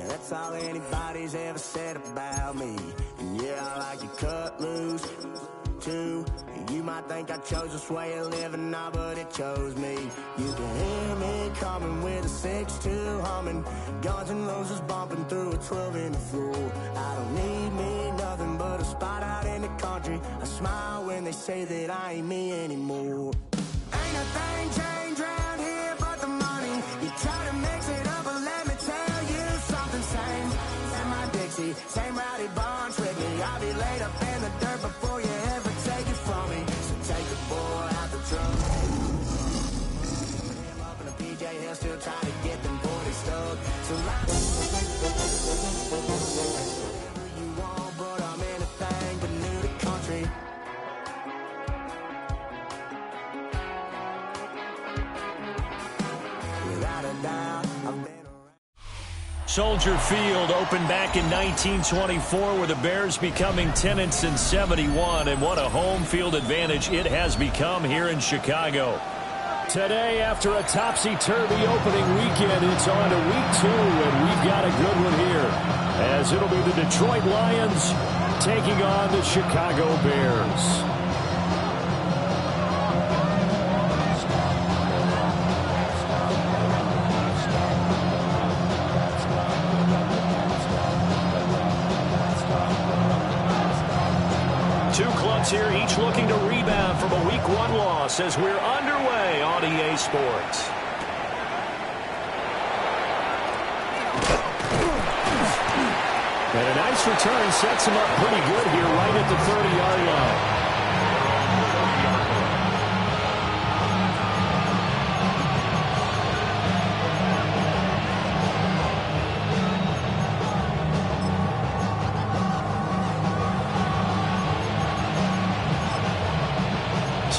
That's all anybody's ever said about me. And yeah, I like you cut loose, too. You might think I chose this way of living now, but it chose me. You can hear me coming with a 6-2 humming, Guns N' Roses bumping through a 12 in the floor. I don't need me nothing but a spot out in the country. I smile when they say that I ain't me anymore. Ain't a thing changed around here but the money. You try to mix it up, but let me tell you something. Same and my Dixie, same rowdy bunch with me. I'll be laid up in the dirt before you ever take it from me. So take the boy out the trunk. Him up in a PJ, he'll still try to get them 40 stuck. So whatever you want, but I'm anything but new to country. Without a doubt, I've been Soldier Field opened back in 1924 with the Bears becoming 10-71, and what a home field advantage it has become here in Chicago. Today, after a topsy-turvy opening weekend, it's on to week 2, and we've got a good one here, as it'll be the Detroit Lions taking on the Chicago Bears. Here, each looking to rebound from a Week 1 loss as we're underway on EA Sports. And a nice return sets him up pretty good here right at the 30-yard line.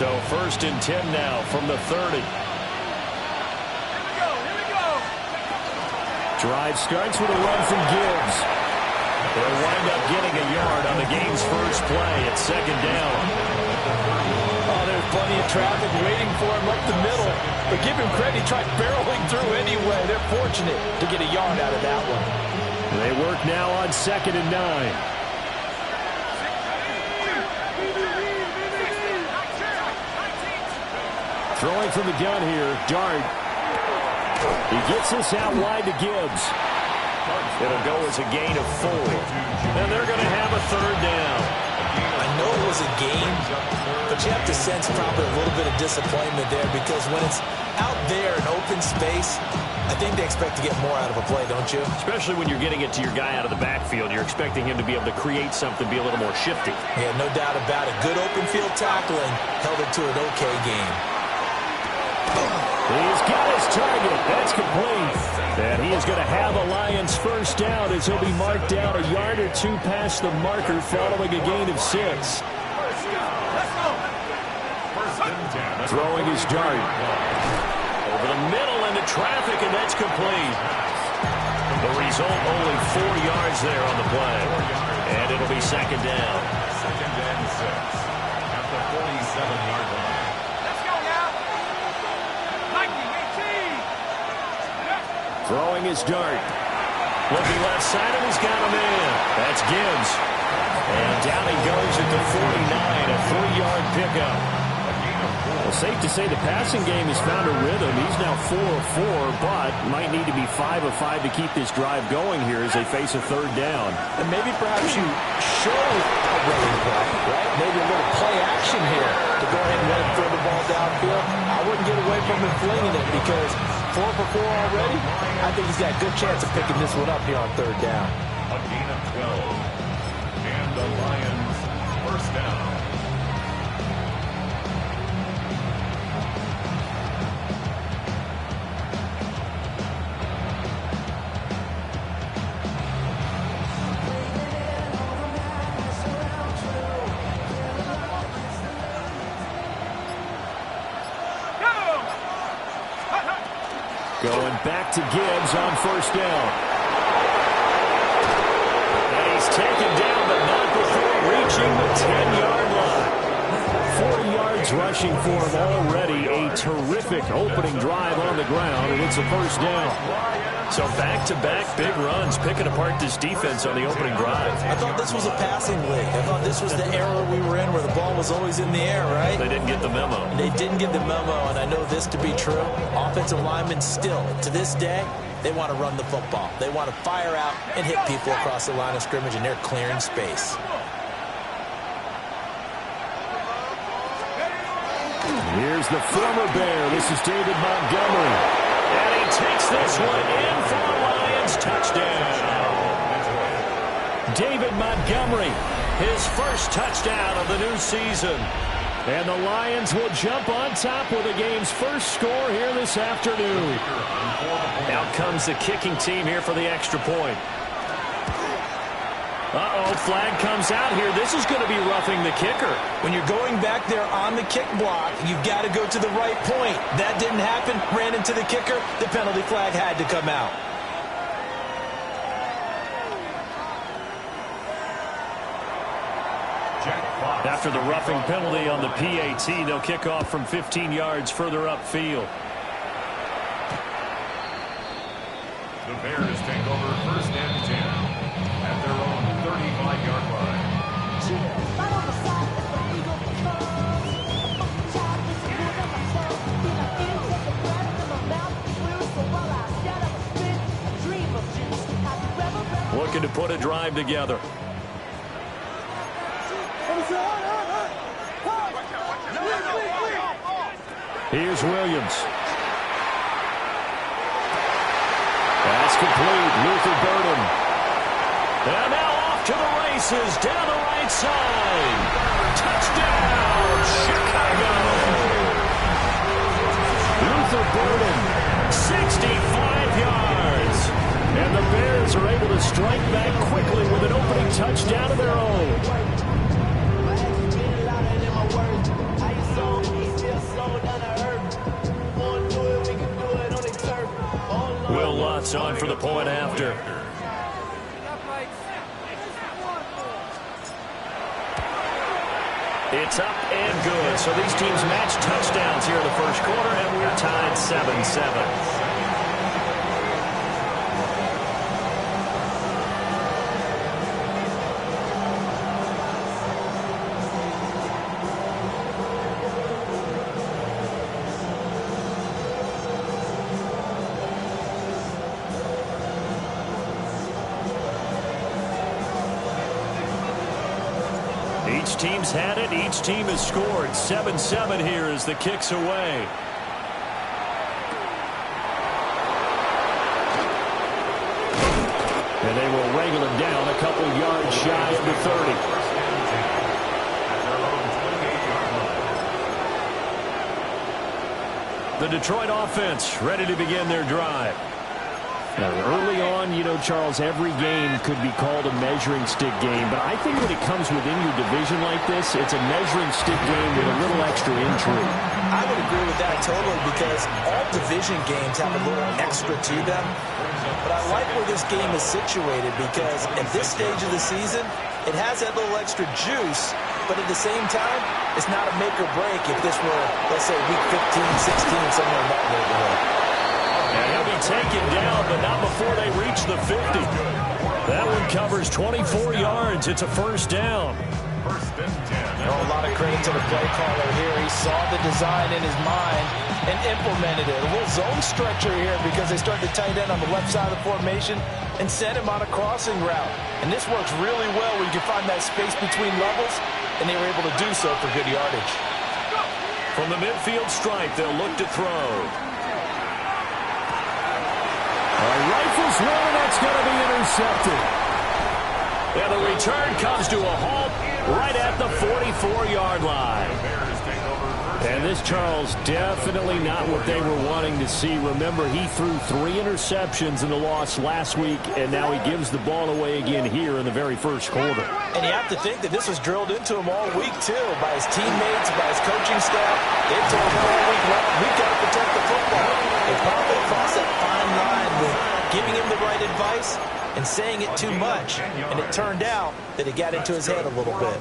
So 1st and 10 now from the 30. Here we go. Drive starts with a run from Gibbs. They'll wind up getting a yard on the game's first play at 2nd down. Oh, there's plenty of traffic waiting for him up the middle. But give him credit, he tried barreling through anyway. They're fortunate to get a yard out of that one. They work now on 2nd and 9. Throwing from the gun here, Dart. He gets this out wide to Gibbs. It'll go as a gain of 4. And they're going to have a 3rd down. I know it was a game, but you have to sense probably a little bit of disappointment there because when it's out there in open space, I think they expect to get more out of a play, don't you? Especially when you're getting it to your guy out of the backfield. You're expecting him to be able to create something, be a little more shifty. Yeah, no doubt about it. Good open field tackling held it to an okay game. He's got his target. That's complete. And he is going to have a Lions first down as he'll be marked down a yard or 2 past the marker following a gain of 6. Throwing his dart. Over the middle into traffic, and that's complete. The result, only 4 yards there on the play. And it'll be 2nd down. 2nd and 6 at the 47-yard line. Throwing his dart. Looking left side, and he's got a man. That's Gibbs. And down he goes at the 49, a 3-yard pickup. Well, safe to say the passing game has found a rhythm. He's now 4 of 4, but might need to be 5 of 5 to keep this drive going here as they face a 3rd down. And maybe perhaps you show a running play, right? Maybe a little play action here to go ahead and let him throw the ball downfield. I wouldn't get away from him flinging it because 4 for 4 already. I think he's got a good chance of picking this one up here on 3rd down. A gain of 12. And the Lions first down. Going back to Gibbs on first down. And he's taken down, but not before reaching the 10-yard line. 40 yards rushing for him already. A terrific opening drive on the ground, and it's a first down. So back-to-back big runs, picking apart this defense on the opening drive. I thought this was a passing league. I thought this was the era we were in where the ball was always in the air, right? They didn't get the memo. They didn't get the memo, and I know this to be true. Offensive linemen still, to this day, they want to run the football. They want to fire out and hit people across the line of scrimmage, and they're clearing space. Here's the former Bear. This is David Montgomery. And he takes this one in for a Lions touchdown. David Montgomery, his first touchdown of the new season. And the Lions will jump on top with the game's first score here this afternoon. Out comes the kicking team here for the extra point. Uh-oh, flag comes out here. This is going to be roughing the kicker. When you're going back there on the kick block, you've got to go to the right point. That didn't happen. Ran into the kicker. The penalty flag had to come out. After the roughing penalty on the PAT, they'll kick off from 15 yards further upfield. The Bears take over first and 10 at their own 35-yard line. Looking to put a drive together. Here's Williams. That's complete. Luther Burden. And now off to the races down the right side. Touchdown, Chicago. Luther Burden, 65 yards. And the Bears are able to strike back quickly with an opening touchdown of their own. Will Lutz on for the point after. It's up and good. So these teams match touchdowns here in the first quarter, and we're tied 7-7. Each team's had it. Each team has scored. 7-7 here as the kick's away. And they will wrangle him down a couple yards shy of the 30. The Detroit offense ready to begin their drive. Now, early on, you know, Charles, every game could be called a measuring stick game. But I think when it comes within your division like this, it's a measuring stick game with a little extra intrigue. I would agree with that totally because all division games have a little extra to them. But I like where this game is situated because at this stage of the season, it has that little extra juice. But at the same time, it's not a make or break if this were, let's say, week 15, 16, somewhere in that neighborhood. And he'll be taken down, but not before they reach the 50. That one covers 24 yards. It's a first down. First and 10. A lot of credit to the play caller here. He saw the design in his mind and implemented it. A little zone stretcher here because they started the tight end on the left side of the formation and sent him on a crossing route. And this works really well when you can find that space between levels, and they were able to do so for good yardage. From the midfield stripe, they'll look to throw. Rifles one, and that's going to be intercepted. And the return comes to a halt right at the 44-yard line. And this, Charles, definitely not what they were wanting to see. Remember, he threw 3 interceptions in the loss last week, and now he gives the ball away again here in the very first quarter. And you have to think that this was drilled into him all week, too, by his teammates, by his coaching staff. They told him all week long, we've got to protect the football. They probably crossed it right advice and saying it too much. And it turned out that it got into his head a little bit.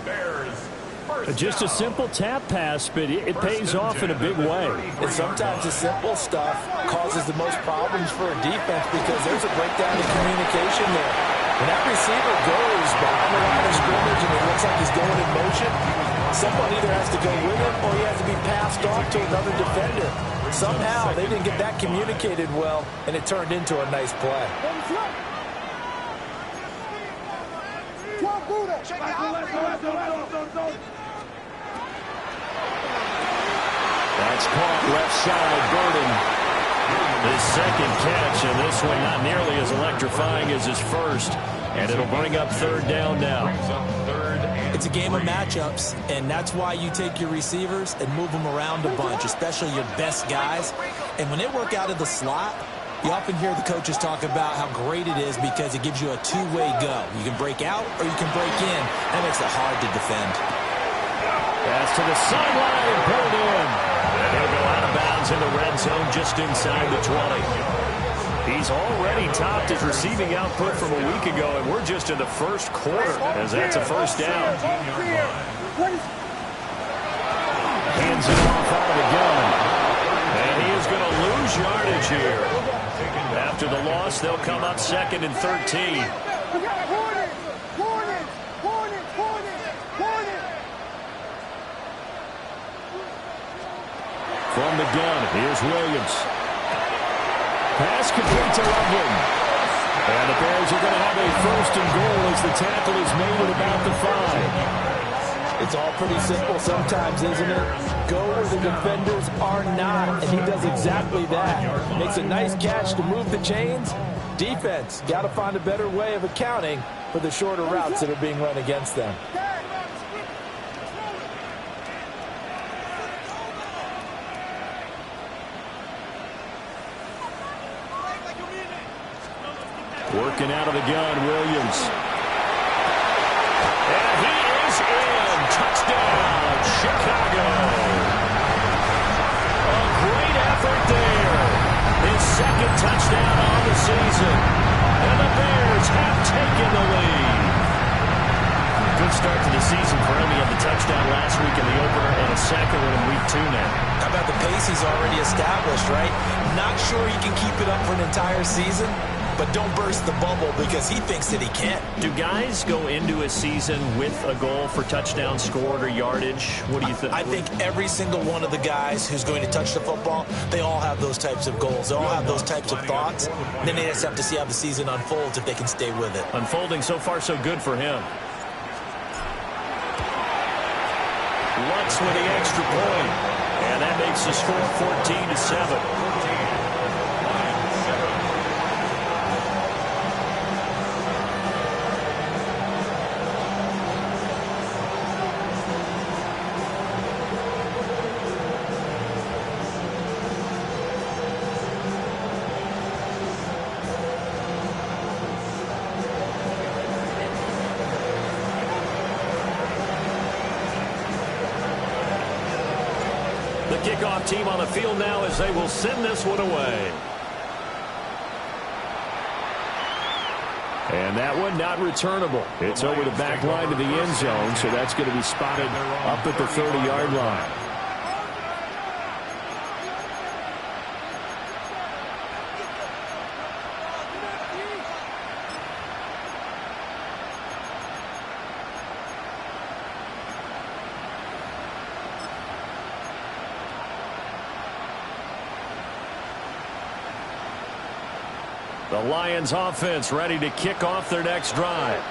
Just a simple tap pass, but it pays off in a big way. And sometimes the simple stuff causes the most problems for a defense because there's a breakdown in communication there. When that receiver goes behind the line of scrimmage and it looks like he's going in motion, someone either has to go with him or he has to be passed off to another defender. Somehow they didn't get that communicated well, and it turned into a nice play. That's caught left side, Burden. His second catch, and this one not nearly as electrifying as his first. And it'll bring up third down now. It's a game of matchups, and that's why you take your receivers and move them around a bunch, especially your best guys. And when they work out of the slot, you often hear the coaches talk about how great it is because it gives you a two-way go. You can break out or you can break in. That makes it hard to defend. Pass to the sideline and pulled in. And he'll go out of bounds in the red zone just inside the 20. He's already topped his receiving output from a week ago, and we're just in the first quarter as that's a first down. Hands it off out of the gun. And he is going to lose yardage here. After the loss, they'll come up second and 13. From the gun, here's Williams. Pass complete to Loveland. And the Bears are going to have a first and goal as the tackle is made at about the 5. It's all pretty simple sometimes, isn't it? Go where the defenders are not, and he does exactly that. Makes a nice catch to move the chains. Defense, got to find a better way of accounting for the shorter routes that are being run against them. Working out of the gun, Williams. And he is in. Touchdown, Chicago. A great effort there. His second touchdown on the season. And the Bears have taken the lead. Good start to the season for him. He had the touchdown last week in the opener and a second one in week 2 now. How about the pace he's already established, right? Not sure he can keep it up for an entire season, but don't burst the bubble because he thinks that he can. Do guys go into a season with a goal for touchdown scored or yardage? What do you think? I think every single one of the guys who's going to touch the football, they all have those types of goals. They all have those types of thoughts. And then they just have to see how the season unfolds if they can stay with it. Unfolding so far so good for him. Lutz with the extra point. And that makes the score 14-7. Kickoff team on the field now as they will send this one away. And that one not returnable. It's over the back line to the end zone, so that's going to be spotted up at the 30-yard line. The Lions offense ready to kick off their next drive.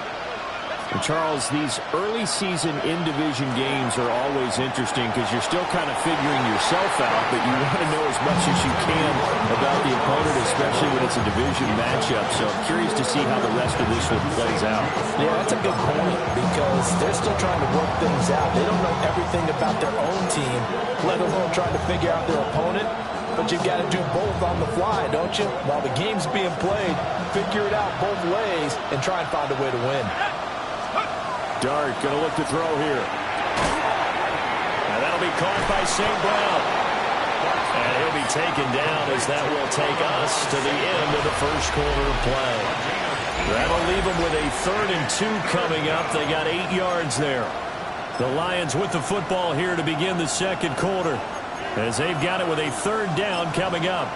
And Charles, these early season in-division games are always interesting because you're still kind of figuring yourself out, but you want to know as much as you can about the opponent, especially when it's a division matchup. So I'm curious to see how the rest of this one plays out. Yeah, that's a good point because they're still trying to work things out. They don't know everything about their own team, let alone trying to figure out their opponent. But you've got to do both on the fly, don't you? While the game's being played, figure it out both ways and try and find a way to win. Dart going to look to throw here. And that'll be caught by St. Brown. And he'll be taken down as that will take us to the end of the first quarter of play. That'll leave them with a 3rd and 2 coming up. They got 8 yards there. The Lions with the football here to begin the second quarter, as they've got it with a 3rd down coming up.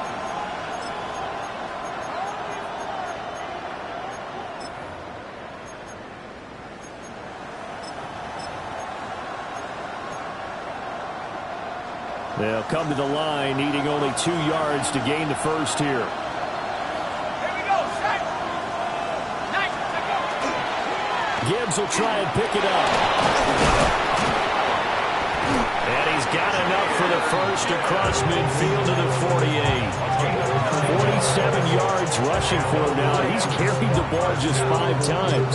They'll come to the line, needing only 2 yards to gain the first here. Gibbs will try and pick it up. And he's got enough for the first across midfield to the 48. 47 yards rushing for him now. He's carried the ball just 5 times.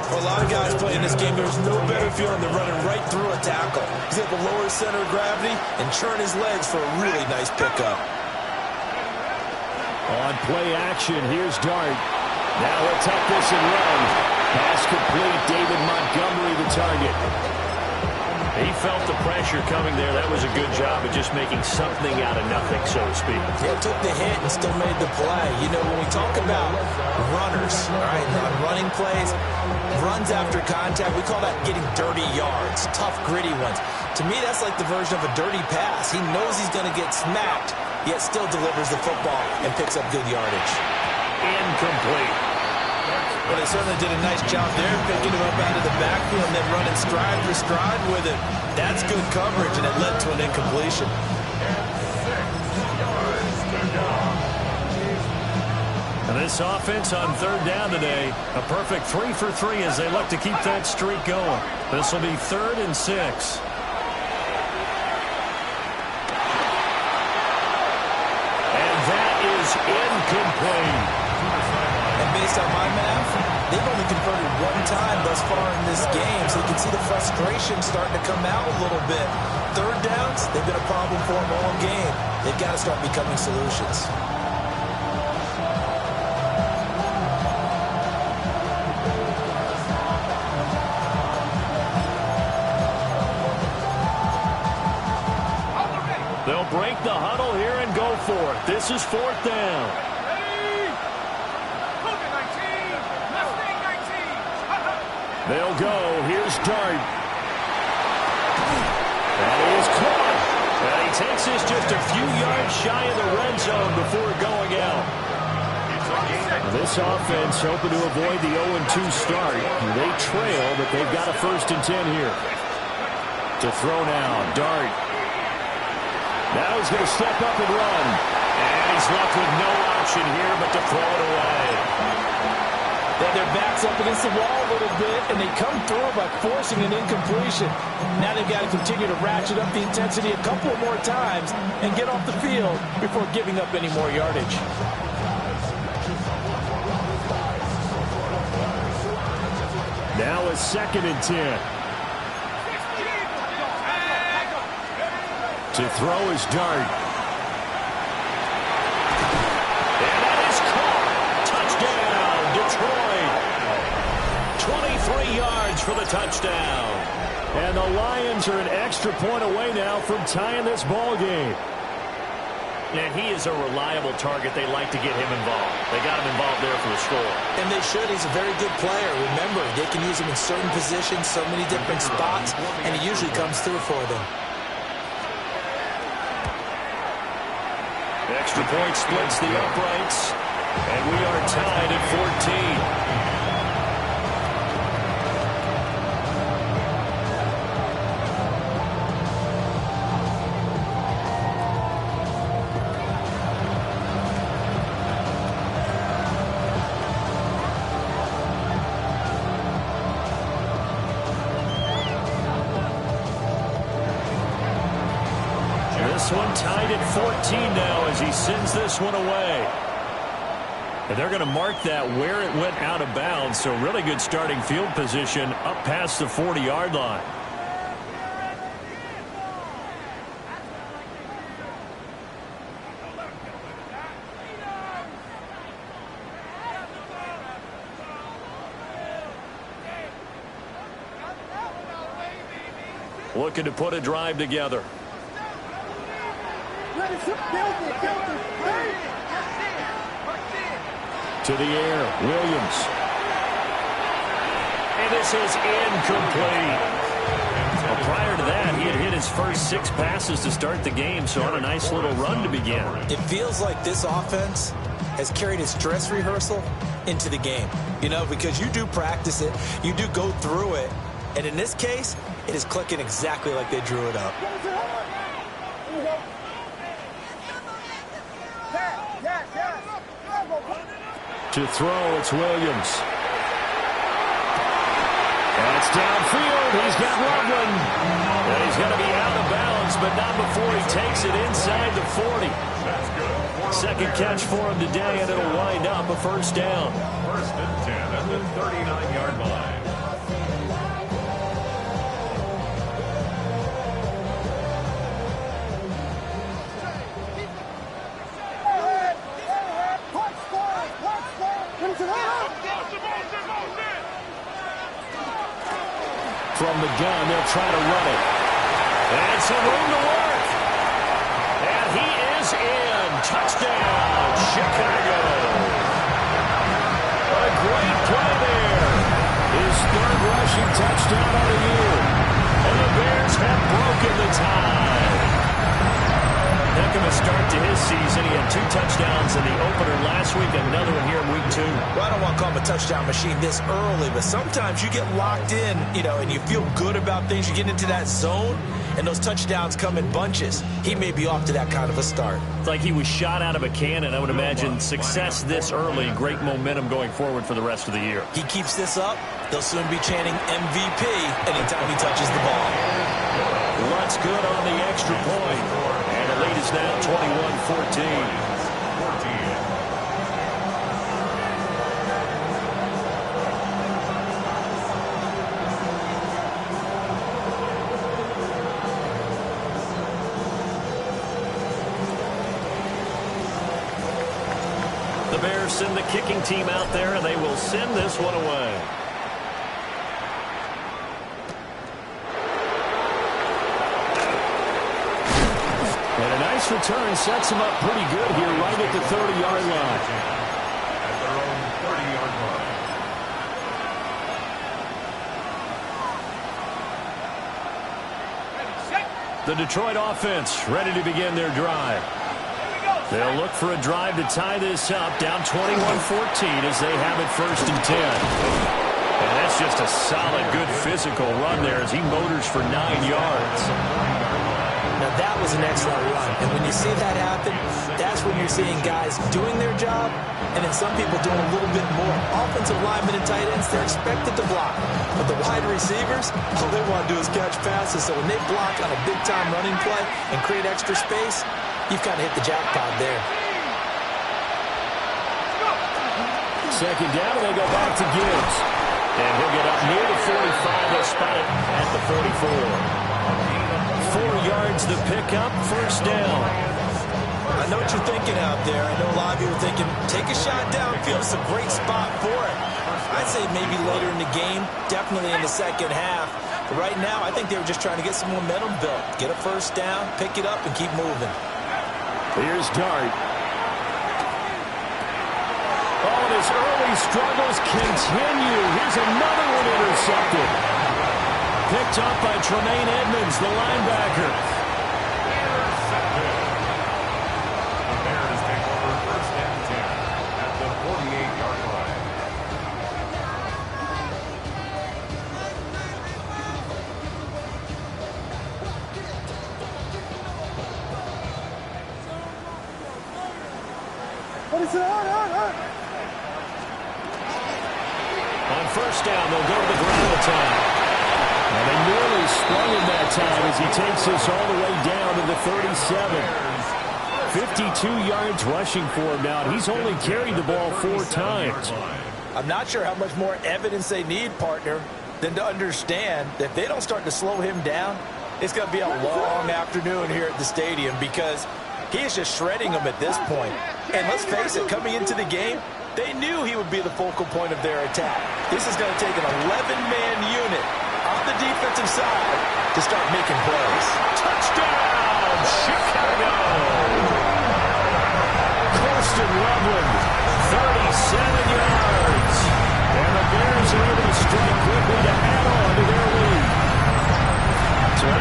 For a lot of guys playing this game, there's no better feeling than running right through a tackle. He's able to lower his center of gravity and churn his legs for a really nice pickup. On play action, here's Dart. Now he'll take this and run. Pass complete. David Montgomery the target. He felt the pressure coming there. That was a good job of just making something out of nothing, so to speak. Yeah, took the hit and still made the play. You know, when we talk about runners, all right, on running plays, runs after contact, we call that getting dirty yards, tough, gritty ones. To me, that's like the version of a dirty pass. He knows he's going to get smacked, yet still delivers the football and picks up good yardage. Incomplete. Well, they certainly did a nice job there, picking him up out of the backfield and then running stride for stride with it. That's good coverage, and it led to an incompletion. And this offense on 3rd down today, a perfect 3 for 3 as they look to keep that streak going. This will be 3rd and 6. And that is incomplete. And based on my math, they've only converted 1 time thus far in this game, so you can see the frustration starting to come out a little bit. 3rd downs, they've been a problem for them all game. They've got to start becoming solutions. They'll break the huddle here and go for it. This is 4th down. They'll go. Here's Dart. And he is caught. And he takes this just a few yards shy of the red zone before going out. This offense hoping to avoid the 0-2 start. They trail, but they've got a 1st and 10 here. To throw now, Dart. Now he's going to step up and run. And he's left with no option here but to throw it away. Their backs up against the wall a little bit, and they come through by forcing an incompletion. Now they've got to continue to ratchet up the intensity a couple more times and get off the field before giving up any more yardage. Now a 2nd and 10. To throw is Dart. And that is caught. Touchdown, Detroit. 23 yards for the touchdown. And the Lions are an extra point away now from tying this ball game. And he is a reliable target. They like to get him involved. They got him involved there for the score. And they should. He's a very good player. Remember, they can use him in certain positions, so many different spots, and he usually comes through for them. Extra point splits the uprights, and we are tied at 14. This one tied at 14 now as he sends this one away. And they're going to mark that where it went out of bounds, so really good starting field position up past the 40-yard line. Looking to put a drive together. To the air, Williams. And this is incomplete. Well, prior to that, he had hit his first 6 passes to start the game, so on a nice little run to begin. It feels like this offense has carried its dress rehearsal into the game. You know, because you do practice it, you do go through it, and in this case, it is clicking exactly like they drew it up. To throw, it's Williams. That's downfield. He's got Loveland. And he's going to be out of bounds, but not before he takes it inside the 40. That's good. Second catch for him today, and it'll wind up a first down. First and 10 at the 39-yard line. From the gun, they'll try to run it. And some room to work. And he is in. Touchdown, Chicago. A great play there. His 3rd rushing touchdown of the year. And the Bears have broken the tie. Heck of a start to his season. He had 2 touchdowns in the opener last week, another one here in week 2. Well, I don't want to call him a touchdown machine this early, but sometimes you get locked in, you know, and you feel good about things. You get into that zone, and those touchdowns come in bunches. He may be off to that kind of a start. It's like he was shot out of a cannon. I would imagine success this early, great momentum going forward for the rest of the year. He keeps this up, they'll soon be chanting MVP anytime he touches the ball. Lutz good on the extra point. And the lead is now 21-14. The Bears send the kicking team out there, and they will send this one away. And a nice return sets him up pretty good here right at the 30-yard line. At their own 30-yard line. The Detroit offense ready to begin their drive. They'll look for a drive to tie this up, down 21-14 as they have it 1st and 10. And that's just a solid, good physical run there as he motors for 9 yards. Now, that was an excellent run. And when you see that happen, that's when you're seeing guys doing their job and then some people doing a little bit more. Offensive linemen and tight ends, they're expected to block. But the wide receivers, all they want to do is catch passes. So when they block on a big-time running play and create extra space, you've kind of hit the jackpot there. Second down, and they go back to Gibbs. And he'll get up near the 45. They'll spot it at the 44. 4 yards the pickup, first down. I know what you're thinking out there. I know a lot of you are thinking, take a shot downfield. It's a great spot for it. I'd say maybe later in the game, definitely in the second half. But right now, I think they were just trying to get some momentum built. Get a first down, pick it up, and keep moving. Here's Dart. Oh, and his early struggles continue. Here's another one intercepted. Picked up by Tremaine Edmonds, the linebacker. Intercepted. The Bears take over 1st and 10 at the 48-yard line. On first down, they'll go to the ground attack. And they nearly sprung him that time as he takes this all the way down to the 37. 52 yards rushing for him now. He's only carried the ball 4 times. I'm not sure how much more evidence they need, partner, than to understand that if they don't start to slow him down, it's going to be a long afternoon here at the stadium because he is just shredding them at this point. And let's face it, coming into the game, they knew he would be the focal point of their attack. This is going to take an 11-man unit on the defensive side to start making plays. Touchdown, Chicago!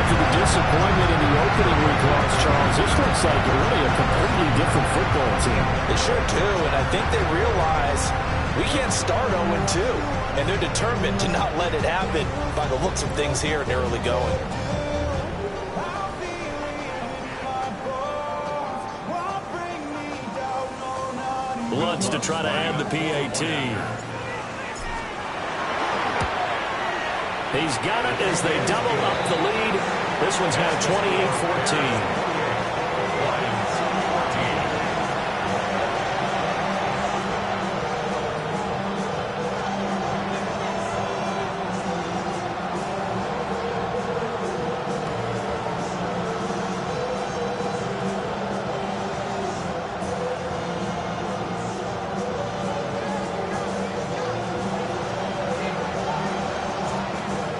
after the disappointment in the opening week loss, Charles, this looks like really a completely different football team. They sure do, and I think they realize we can't start 0-2, and they're determined to not let it happen by the looks of things here in the early going. Lutz to try to add the PAT. He's got it as they double up the lead. This one's now 28-14.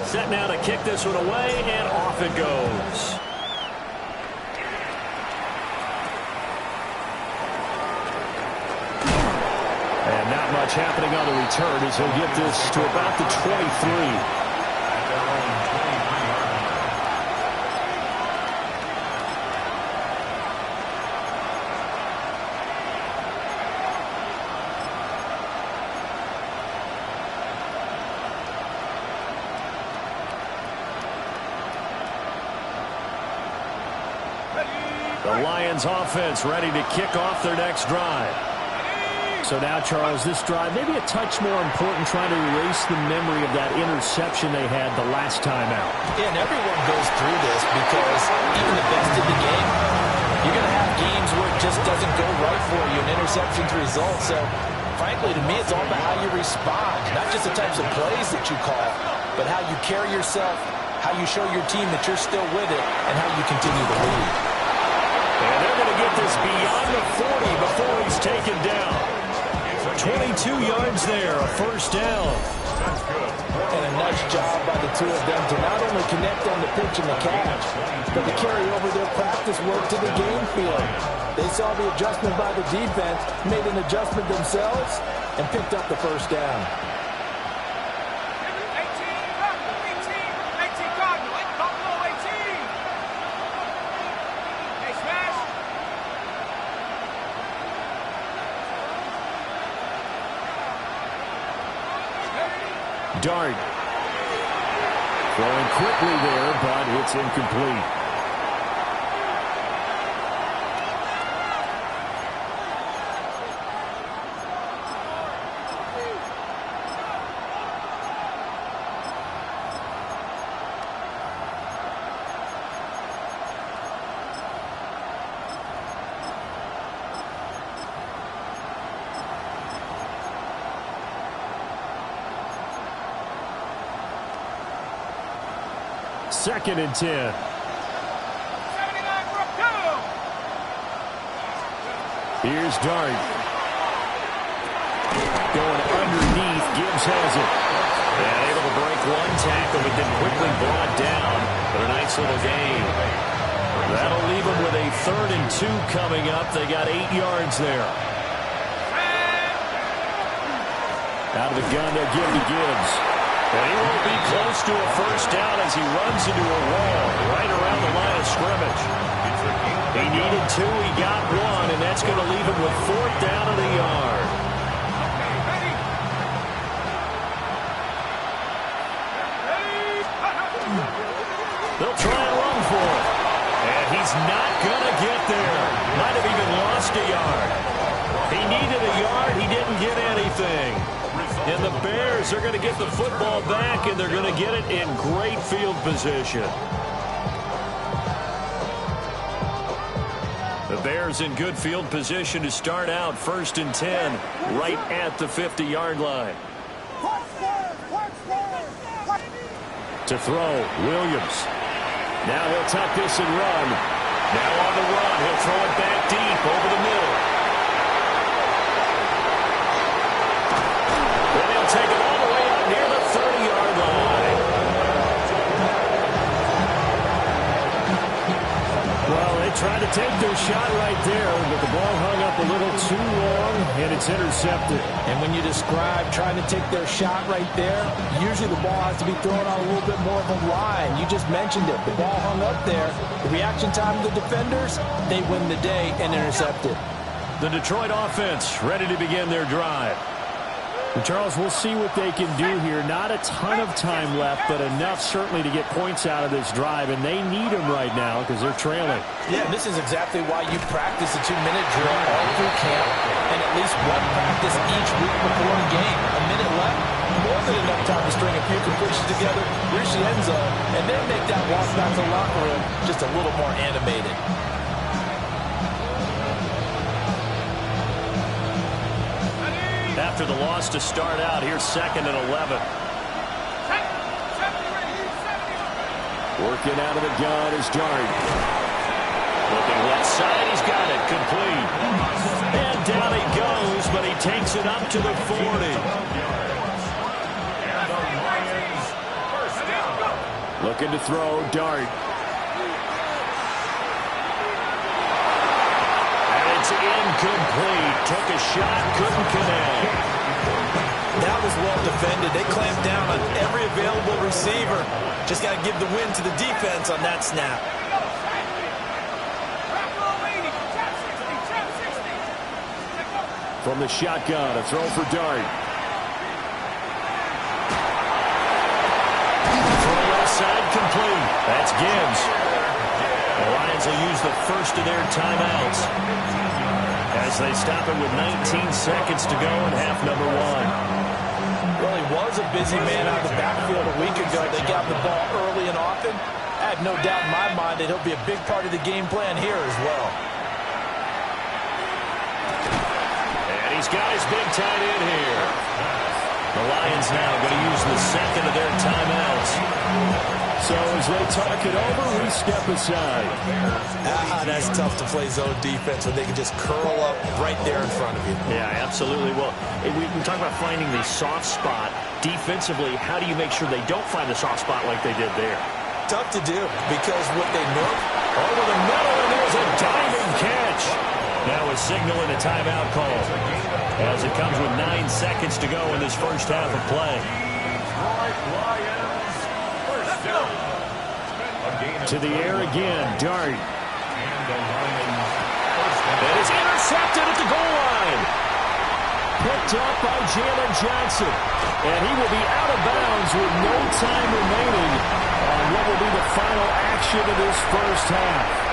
Set now to kick this one away, and off it goes. And not much happening on the return as he'll get this to about the 23. The Lions offense ready to kick off their next drive. So now, Charles, this drive maybe a touch more important, trying to erase the memory of that interception they had the last time out. Yeah, and everyone goes through this because even the best in the game, you're going to have games where it just doesn't go right for you, and interceptions result. So, frankly, to me, it's all about how you respond, not just the types of plays that you call, but how you carry yourself, how you show your team that you're still with it, and how you continue to lead. And they're going to get this beyond the 40 before he's taken down. 22 yards there, a first down. And a nice job by the two of them to not only connect on the pitch and the catch, but to carry over their practice work to the game field. They saw the adjustment by the defense, made an adjustment themselves, and picked up the first down. Dart. Throwing quickly there, but it's incomplete. Second and 10. Here's Dart. Going underneath. Gibbs has it. And able to break one tackle, but then quickly brought down. But a nice little gain. That'll leave them with a 3rd and 2 coming up. They got 8 yards there. Out of the gun, they'll give to Gibbs. And he won't be close to a first down as he runs into a wall right around the line of scrimmage. He needed 2, he got 1, and that's going to leave him with 4th down of the yard. They'll try and run for it. And he's not going to get there. Might have even lost a yard. He needed a yard, he didn't get anything. And the Bears are going to get the football back, and they're going to get it in great field position. The Bears in good field position to start out 1st and 10 right at the 50-yard line. To throw, Williams. Now he'll tuck this and run. Now on the run, he'll throw it back deep over the middle. Take it all the way out near the 30-yard line. Well, they tried to take their shot right there, but the ball hung up a little too long, and it's intercepted. And when you describe trying to take their shot right there, usually the ball has to be thrown on a little bit more of a line. You just mentioned it. The ball hung up there. The reaction time of the defenders, they win the day and intercept it. The Detroit offense ready to begin their drive. And Charles, we'll see what they can do here. Not a ton of time left, but enough certainly to get points out of this drive, and they need them right now because they're trailing. Yeah, this is exactly why you practice a 2-minute drill all through camp and at least one practice each week before a game. A minute left, more than enough time to string a few completions together, reach the end zone, and then make that walk back to the locker room just a little more animated. After the loss to start out, here's 2nd and 11. Working out of the gun is Dart. Looking left side, he's got it, complete. And down he goes, but he takes it up to the 40. Looking to throw, Dart. Incomplete. Took a shot, couldn't connect. That was well defended. They clamped down on every available receiver. Just got to give the win to the defense on that snap. From the shotgun, a throw for Dart. Throw left side, complete. That's Gibbs. The Lions will use the first of their timeouts as they stop it with 19 seconds to go in half number 1. Well, he was a busy man out of the backfield a week ago. They got the ball early and often. I have no doubt in my mind that he'll be a big part of the game plan here as well. And he's got his big tight end here. The Lions now going to use the second of their timeouts. So as they talk it over, we step aside. That's tough to play zone defense when they can just curl up right there in front of you. Yeah, absolutely. Well, we talk about finding the soft spot. Defensively, how do you make sure they don't find the soft spot like they did there? Tough to do because what they know over the middle, and there's a diving catch. Now a signal and a timeout call as it comes with 9 seconds to go in this first half of play. To the air again, Dart. That is intercepted at the goal line. Picked up by Jalen Johnson. And he will be out of bounds with no time remaining on what will be the final action of this first half.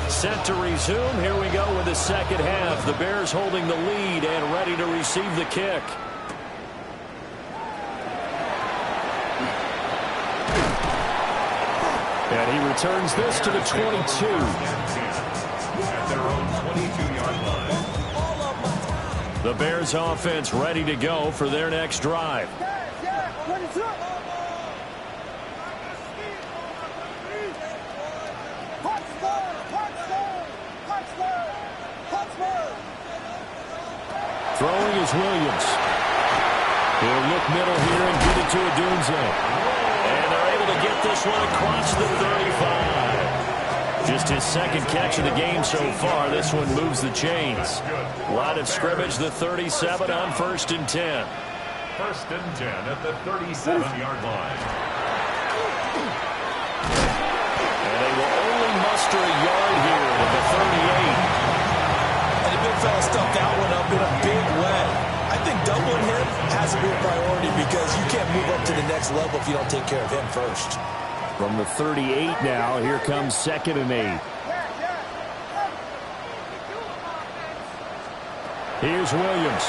Set to resume. Here we go with the second half. The Bears holding the lead and ready to receive the kick. And he returns this to the 22. At their own 22-yard line. The Bears offense ready to go for their next drive. Throwing is Williams. He'll look middle here and get it to Odunze. And they're able to get this one across the 35. Just his second catch of the game so far. This one moves the chains. Line of scrimmage, the 37 on 1st and 10. 1st and 10 at the 37-yard line. And they will only muster a yard here at the 38. And the big fella stuffed that one up in a big way. I think doubling him has to be a priority because you can't move up to the next level if you don't take care of him first. From the 38 now, here comes 2nd and 8. Here's Williams.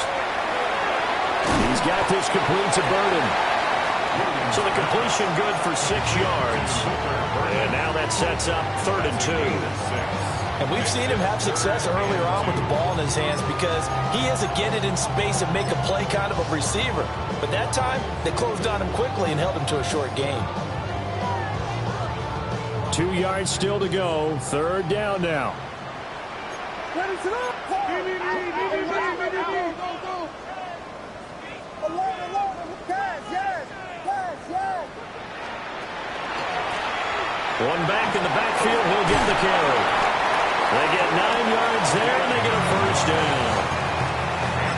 He's got this complete to Burden. So the completion good for 6 yards. And now that sets up 3rd and 2. And we've seen him have success earlier on with the ball in his hands because he is a get it in space and make a play kind of a receiver. But that time, they closed on him quickly and held him to a short gain. 2 yards still to go. 3rd down now. One back in the backfield. He'll get the carry. They get 9 yards there, and they get a 1st down.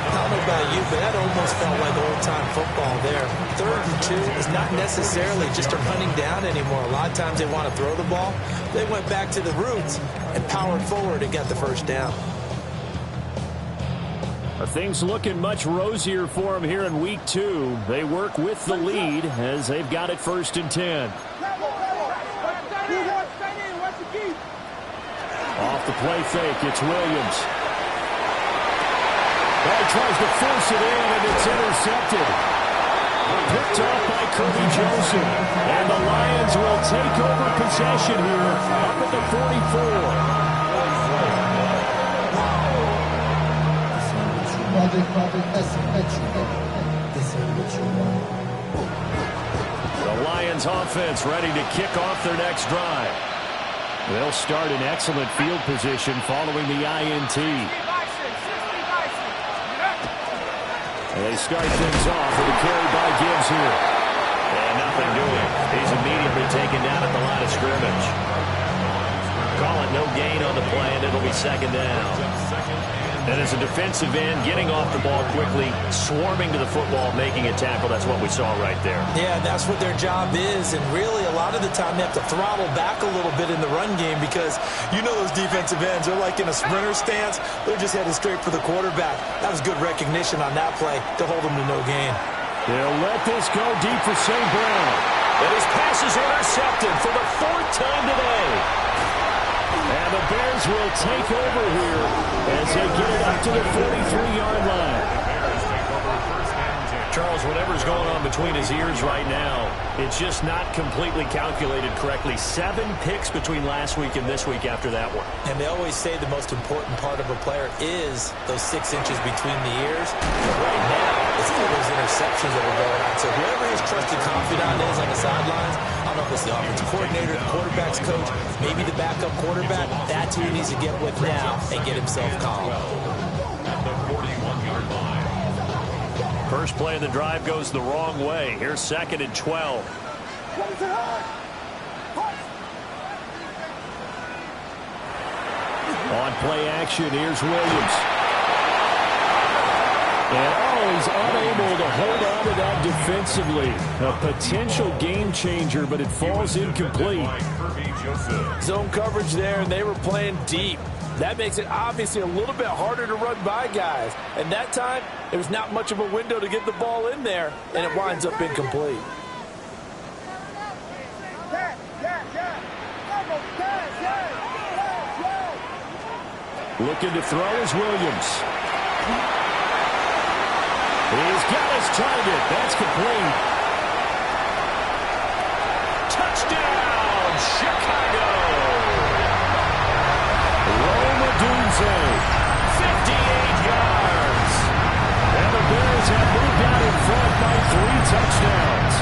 I don't know about you, but that almost felt like old-time football there. 3rd and 2 is not necessarily just a running down anymore. A lot of times they want to throw the ball. They went back to the roots and powered forward and got the 1st down. Things looking much rosier for them here in week 2. They work with the lead as they've got it 1st and 10. Off the play fake, it's Williams. He tries to force it in, and it's intercepted. Picked off by Kirby Joseph. And the Lions will take over possession here up at the 44. The Lions offense ready to kick off their next drive. They'll start in excellent field position following the INT. And they start things off with a carry by Gibbs here. And nothing doing. He's immediately taken down at the line of scrimmage. Call it no gain on the play, and it'll be 2nd down. And as a defensive end, getting off the ball quickly, swarming to the football, making a tackle, that's what we saw right there. Yeah, that's what their job is, and really a lot of the time they have to throttle back a little bit in the run game because you know those defensive ends, they're like in a sprinter stance. They're just headed straight for the quarterback. That was good recognition on that play to hold them to no gain. They'll let this go deep for St. Brown. And his pass is intercepted for the 4th time today. And the Bears will take over here as they get it up to the 43-yard line. Charles, whatever's going on between his ears right now, it's just not completely calculated correctly. 7 picks between last week and this week after that one. And they always say the most important part of a player is those 6 inches between the ears. But right now, it's still those interceptions that are going on. So whoever his trusted confidant is on the sidelines, I don't know if it's the offensive coordinator, the quarterback's coach, maybe the backup quarterback, that's who he needs to get with now and get himself calm. At the 41-yard line. First play of the drive goes the wrong way. Here's 2nd and 12. On play action, here's Williams. And he's unable to hold on to that defensively. A potential game changer, but it falls incomplete. Zone coverage there, and they were playing deep. That makes it obviously a little bit harder to run by guys. And that time, there was not much of a window to get the ball in there, and it winds up incomplete. Looking to throw is Williams. He's got his target. That's complete. Touchdown, Chicago. Rome Odunze, 58 yards. And the Bears have moved out in front by 3 touchdowns.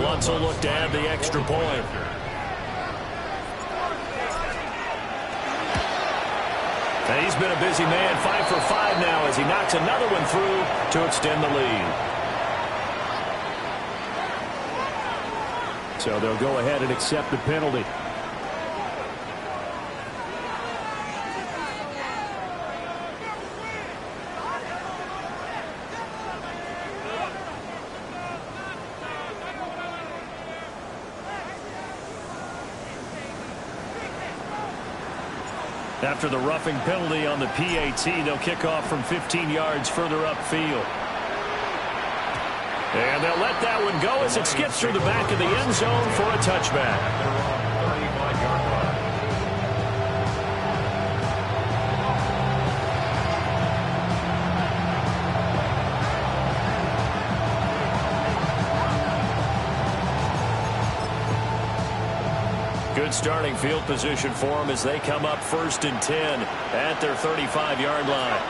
Lutz will look to add the extra point. And he's been a busy man, 5 for 5 now as he knocks another one through to extend the lead. So they'll go ahead and accept the penalty. After the roughing penalty on the PAT, they'll kick off from 15 yards further upfield. And they'll let that one go as it skips through the back of the end zone for a touchback. Good starting field position for them as they come up 1st and 10 at their 35-yard line.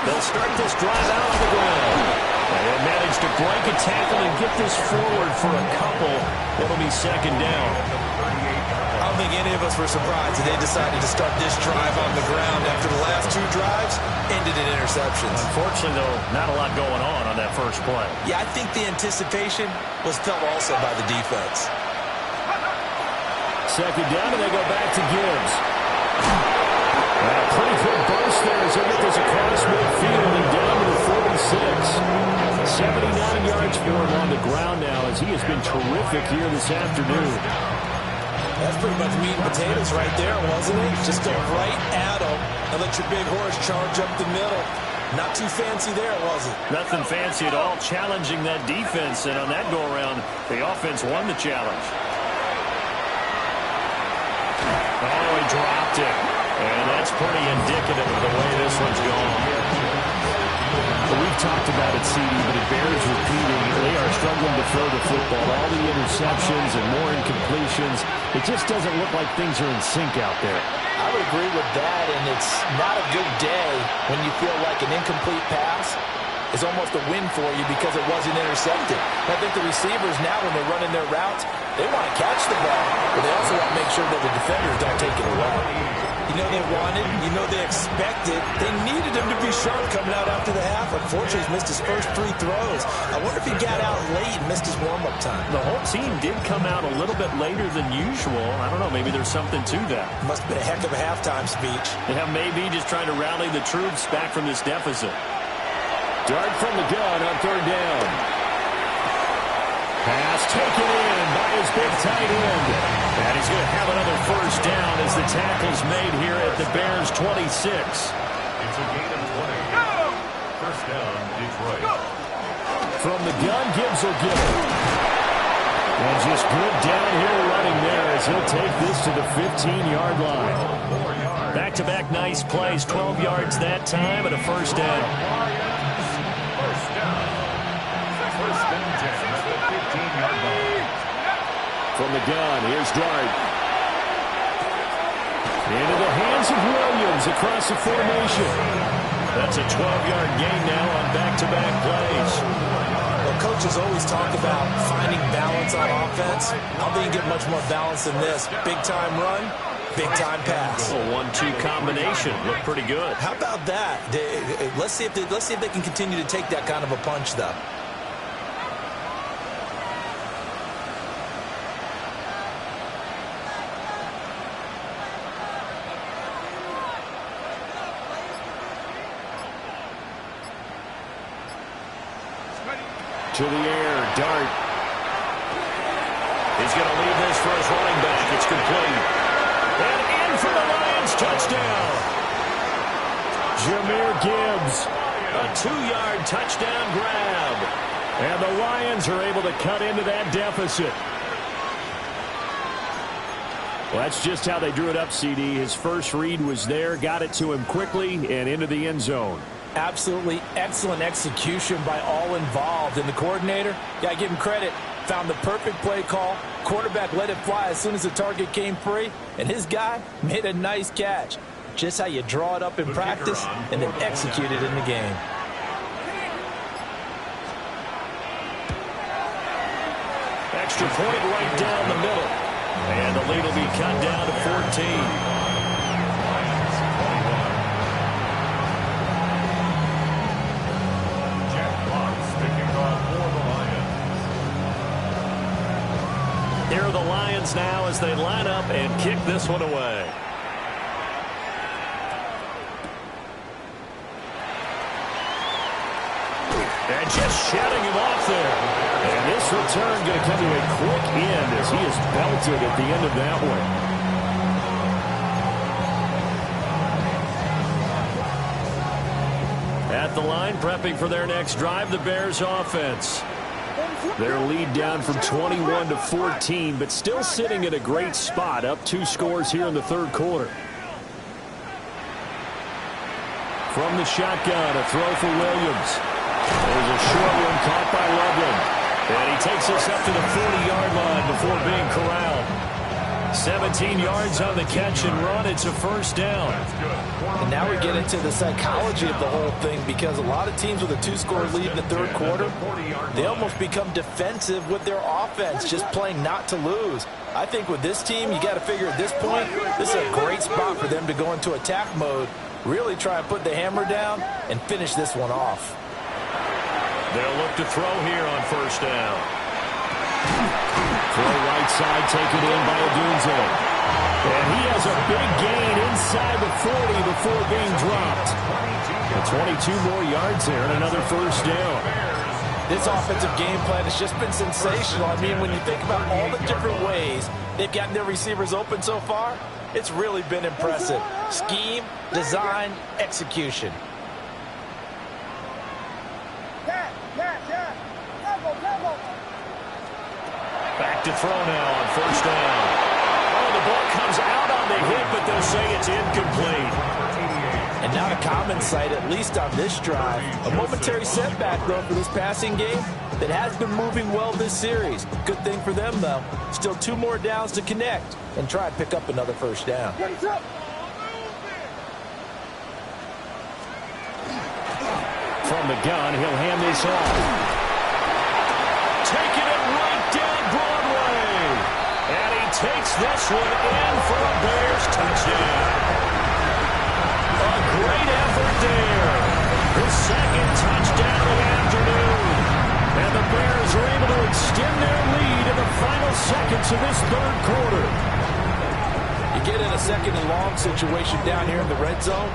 They'll start this drive out on the ground. And manage to break a tackle and get this forward for a couple. It'll be 2nd down. I don't think any of us were surprised that they decided to start this drive on the ground after the last 2 drives ended in interceptions. Unfortunately, though, not a lot going on that first play. Yeah, I think the anticipation was felt also by the defense. 2nd down, and they go back to Gibbs. Pretty good burst there as they get this across midfield and down to the 46. 79 yards for him on the ground now as he has been terrific here this afternoon. That's pretty much meat and potatoes right there, wasn't it? Just go right at him and let your big horse charge up the middle. Not too fancy there, was it? Nothing fancy at all, challenging that defense, and on that go-around, the offense won the challenge. Oh, he dropped it. And that's pretty indicative of the way this one's going. We've talked about it, CD, but it bears repeating. They are struggling to throw the football. All the interceptions and more incompletions. It just doesn't look like things are in sync out there. I would agree with that, and it's not a good day when you feel like an incomplete pass is almost a win for you because it wasn't intercepted. I think the receivers now, when they're running their routes, they want to catch the ball, but they also want to make sure that the defenders don't take it away. You know they wanted, you know they expected. They needed him to be sharp coming out after the half. Unfortunately, he's missed his first 3 throws. I wonder if he got out late and missed his warm-up time. The whole team did come out a little bit later than usual. I don't know, maybe there's something to that. Must have been a heck of a halftime speech. Yeah, maybe just trying to rally the troops back from this deficit. Dart from the gun on 3rd down. Pass taken in by his big tight end. And he's going to have another 1st down as the tackle's made here at the Bears 26. It's a gain of 20. 1st down, Detroit. From the gun, Gibbs will get it. And just good downhill running there as he'll take this to the 15-yard line. Back-to-back nice plays, 12 yards that time and a 1st down. From the gun, here's Dart. Into the hands of Williams across the formation. That's a 12-yard gain now on back-to-back plays. Well, coaches always talk about finding balance on offense. I don't think you get much more balance than this. Big-time run, big-time pass. A 1-2 combination. Looked pretty good. How about that? Let's see if they can continue to take that kind of a punch, though. To the air, Dart. He's going to leave this for his running back. It's complete. And in for the Lions, touchdown. Jahmyr Gibbs, a 2-yard touchdown grab. And the Lions are able to cut into that deficit. Well, that's just how they drew it up, CD. His first read was there, got it to him quickly, and into the end zone. Absolutely excellent execution by all involved. And the coordinator, got to give him credit, found the perfect play call. Quarterback let it fly as soon as the target came free. And his guy made a nice catch. Just how you draw it up in practice and then execute it in the game. Extra point right down the middle. And the lead will be cut down to 14. Here are the Lions now as they line up and kick this one away. And just shutting him off there. And this return going to come to a quick end as he is belted at the end of that one. At at the line, prepping for their next drive, the Bears offense. Their lead down from 21 to 14, but still sitting at a great spot, up 2 scores here in the third quarter. From the shotgun, a throw for Williams. There's a short one caught by Loveland. And he takes us up to the 40-yard line before being corralled. 17 yards on the catch and run. It's a first down. And now we get into the psychology of the whole thing, because a lot of teams with a 2-score lead in the third quarter, they almost become defensive with their offense, just playing not to lose. I think with this team, you got to figure at this point, this is a great spot for them to go into attack mode, really try and put the hammer down and finish this one off. They'll look to throw here on first down. Throw right side, taken in by Odunze. And he has a big gain inside the 40 before being dropped. And 22 more yards there and another first down. This offensive game plan has just been sensational. I mean, when you think about all the different ways they've gotten their receivers open so far, it's really been impressive. Scheme, design, execution. Back to throw now on first down. Oh, the ball comes out on the hit, but they'll say it's incomplete. And not a common sight, at least on this drive. A momentary setback, though, for this passing game that has been moving well this series. Good thing for them, though. Still 2 more downs to connect and try and pick up another first down. From the gun, he'll hand this off. Taking it right down Broadway. And he takes this one in for a Bears touchdown. A great effort there. His second touchdown of the afternoon. And the Bears are able to extend their lead in the final seconds of this third quarter. You get in a second and long situation down here in the red zone,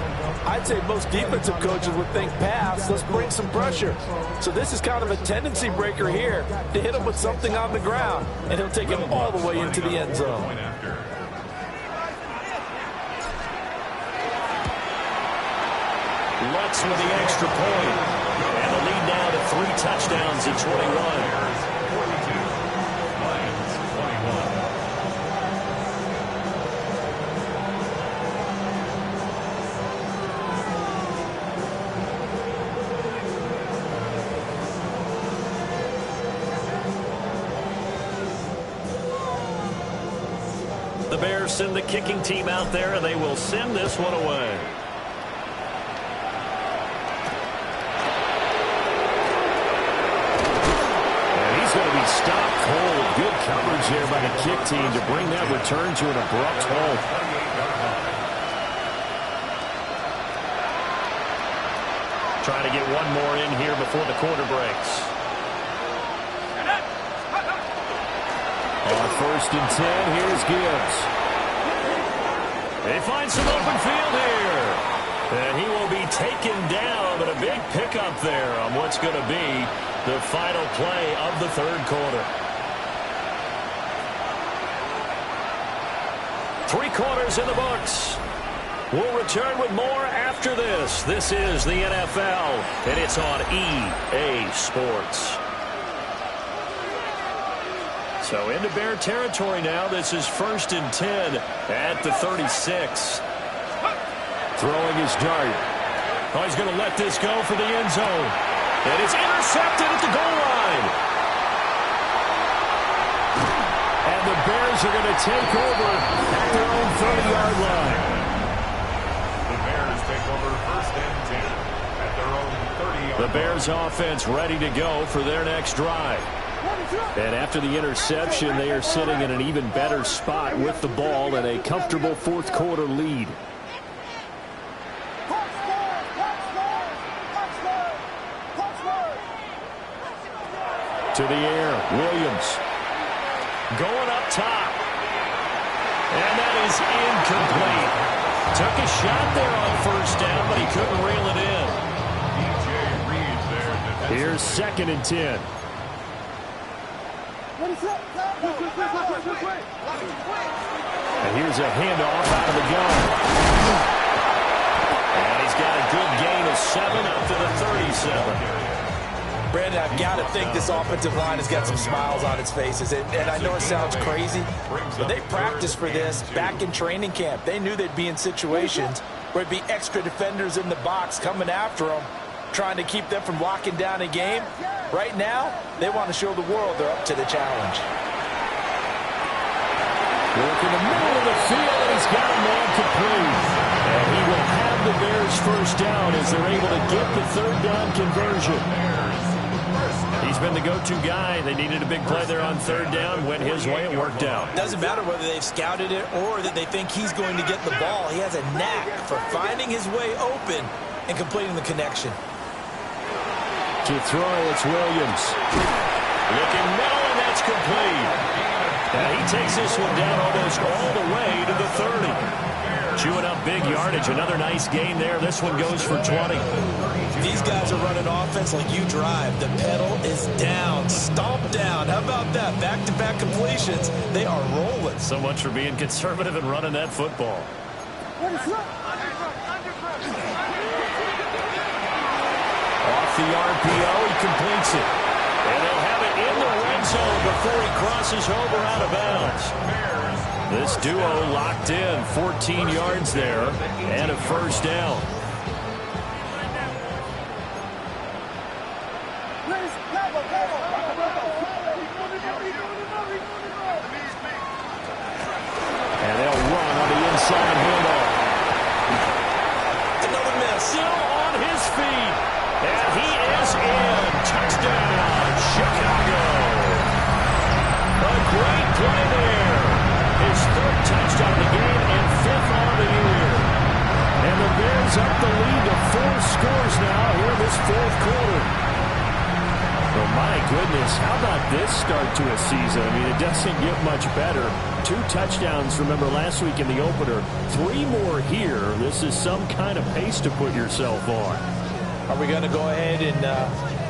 I'd say most defensive coaches would think pass, let's bring some pressure. So this is kind of a tendency breaker here to hit him with something on the ground, and he'll take him all the way into the end zone. Lutz with the extra point. And the lead now to 3 touchdowns at 21. The Bears send the kicking team out there, and they will send this one away. And he's going to be stopped cold. Good coverage there by the kick team to bring that return to an abrupt halt. Trying to get one more in here before the quarter breaks. On first and 10, here's Gibbs. They find some open field here. And he will be taken down, but a big pickup there on what's going to be the final play of the third quarter. 3 quarters in the books. We'll return with more after this. This is the NFL, and it's on EA Sports. So into Bear territory now. This is first and 10 at the 36. Throwing his dart. Oh, he's going to let this go for the end zone. And it's intercepted at the goal line. And the Bears are going to take over at their own 30-yard line. The Bears take over first and 10 at their own 30-yard line. The Bears offense ready to go for their next drive. And after the interception, they are sitting in an even better spot with the ball and a comfortable fourth quarter lead. To the air, Williams. Going up top. And that is incomplete. Took a shot there on first down, but he couldn't reel it in. DJ Reed there. Here's second and 10. And here's a handoff out of the gun. And he's got a good gain of 7 up to the And I've got to think this offensive line has got some smiles on its faces. And I know it sounds crazy, but they practiced for this back in training camp. They knew they'd be in situations where it'd be extra defenders in the box coming after them, trying to keep them from locking down a game. Right now, they want to show the world they're up to the challenge. Look in the middle of the field, and he's got a man complete. And he will have the Bears first down as they're able to get the third down conversion. He's been the go-to guy. They needed a big play there on third down. Went his way. It worked out. Doesn't matter whether they've scouted it or that they think he's going to get the ball. He has a knack for finding his way open and completing the connection. To throw, it's Williams. Looking middle, and that's complete. Now he takes this one down almost all the way to the 30. Chewing up big yardage. Another nice gain there. This one goes for 20. These guys are running offense like you drive. The pedal is down, stomped down. How about that? Back-to-back completions. They are rolling. So much for being conservative and running that football. Off the RPO, he completes it. And they'll have it in the red zone before he crosses over out of bounds. This duo locked in, 14 yards there, and a first down. And they'll run on the inside handoff. Another miss. Still on his feet. And he is in. Touchdown, Chicago. A great play there. His third touchdown of the game and fifth on the year. And the Bears up the lead to 4 scores now here in this fourth quarter. Well, my goodness, how about this start to a season? I mean, it doesn't get much better. 2 touchdowns, remember, last week in the opener. 3 more here. This is some kind of pace to put yourself on. Are we going to go ahead and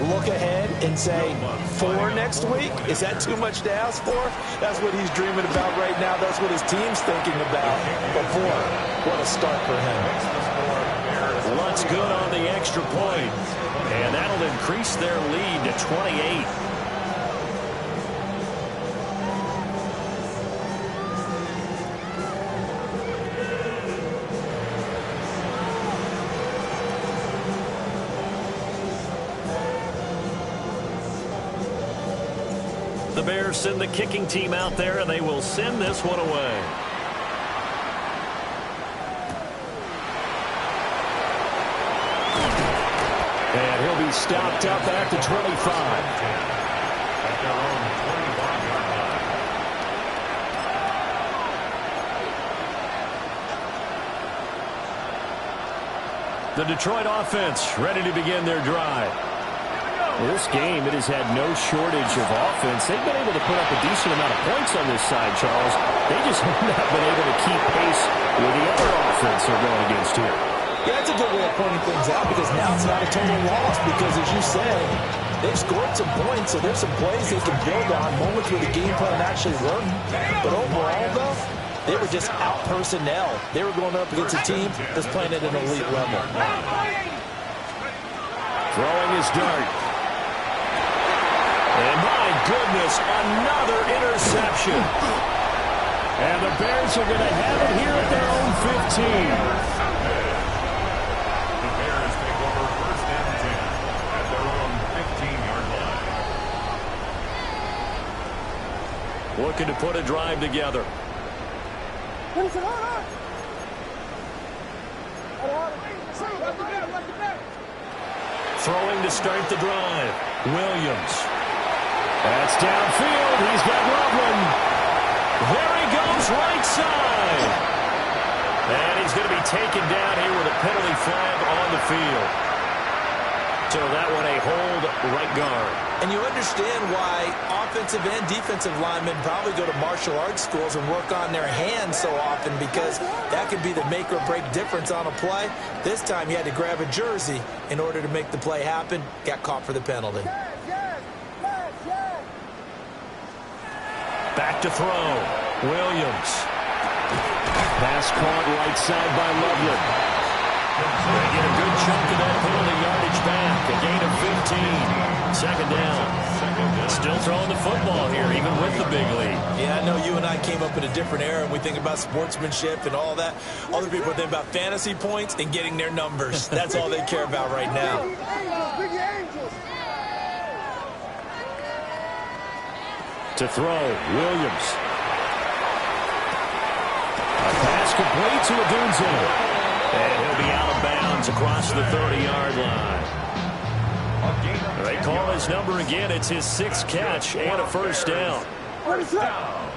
look ahead and say 4 next week? Is that too much to ask for? That's what he's dreaming about right now. That's what his team's thinking about. But 4, what a start for him. Looks good on the extra point. And that'll increase their lead to 28. The Bears send the kicking team out there, and they will send this one away. And he'll be stopped up at the 25. At their own 25-yard line. The Detroit offense ready to begin their drive. This game, it has had no shortage of offense. They've been able to put up a decent amount of points on this side, Charles. They just have not been able to keep pace with the other offense they're going against here. Yeah, that's a good way of pointing things out because now it's not a total loss because, as you said, they've scored some points, so there's some plays they can build on, moments where the game plan actually worked. But overall, though, they were just out personnel. They were going up against a team that's playing at an elite level. Throwing his dart. And my goodness, another interception. And the Bears are going to have it here at their own 15. The Bears take over first and 10 at their own 15-yard line. Looking to put a drive together. Throwing to start the drive. Williams. That's downfield. He's got Loveland. There he goes, right side. And he's going to be taken down here with a penalty flag on the field. So that one a hold right guard. And you understand why offensive and defensive linemen probably go to martial arts schools and work on their hands so often because that could be the make or break difference on a play. This time he had to grab a jersey in order to make the play happen. Got caught for the penalty. Back to throw. Williams. Pass caught right side by Loveland. They get a good chunk of that penalty yardage back. A gain of 15. Second down. Still throwing the football here, even with the big lead. Yeah, I know you and I came up in a different era, and we think about sportsmanship and all that. Other people think about fantasy points and getting their numbers. That's all they care about right now. To throw, Williams. A pass complete to Odunze. And he'll be out of bounds across the 30-yard line. They call his number again. It's his 6th catch and a first down. First down.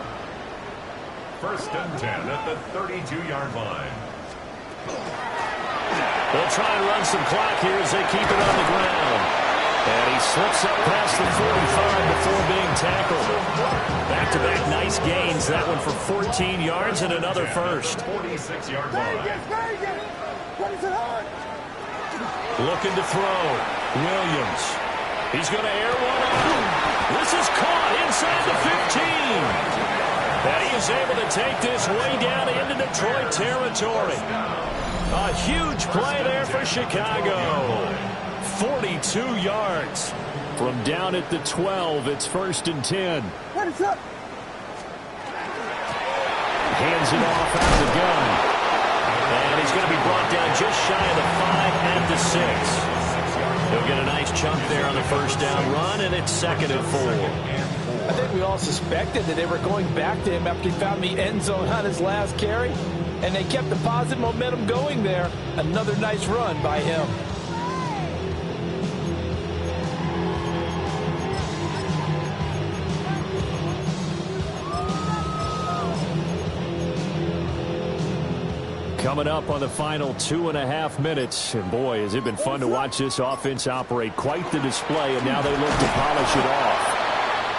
First and 10 at the 32-yard line. They'll try and run some clock here as they keep it on the ground. And he slips up past the 45 before being tackled. Back-to-back nice gains. That one for 14 yards and another first. 46-yard line. Looking to throw. Williams. He's going to air one out. This is caught inside the 15. And he is able to take this way down into Detroit territory. A huge play there for Chicago. 42 yards. From down at the 12, it's 1st and 10. Hands it off out of the gun. And he's going to be brought down just shy of the 5 at the 6. He'll get a nice chunk there on the first down run, and it's 2nd and 4. I think we all suspected that they were going back to him after he found the end zone on his last carry, and they kept the positive momentum going there. Another nice run by him. Coming up on the final 2.5 minutes. And boy, has it been fun to watch this offense operate. Quite the display, and now they look to polish it off.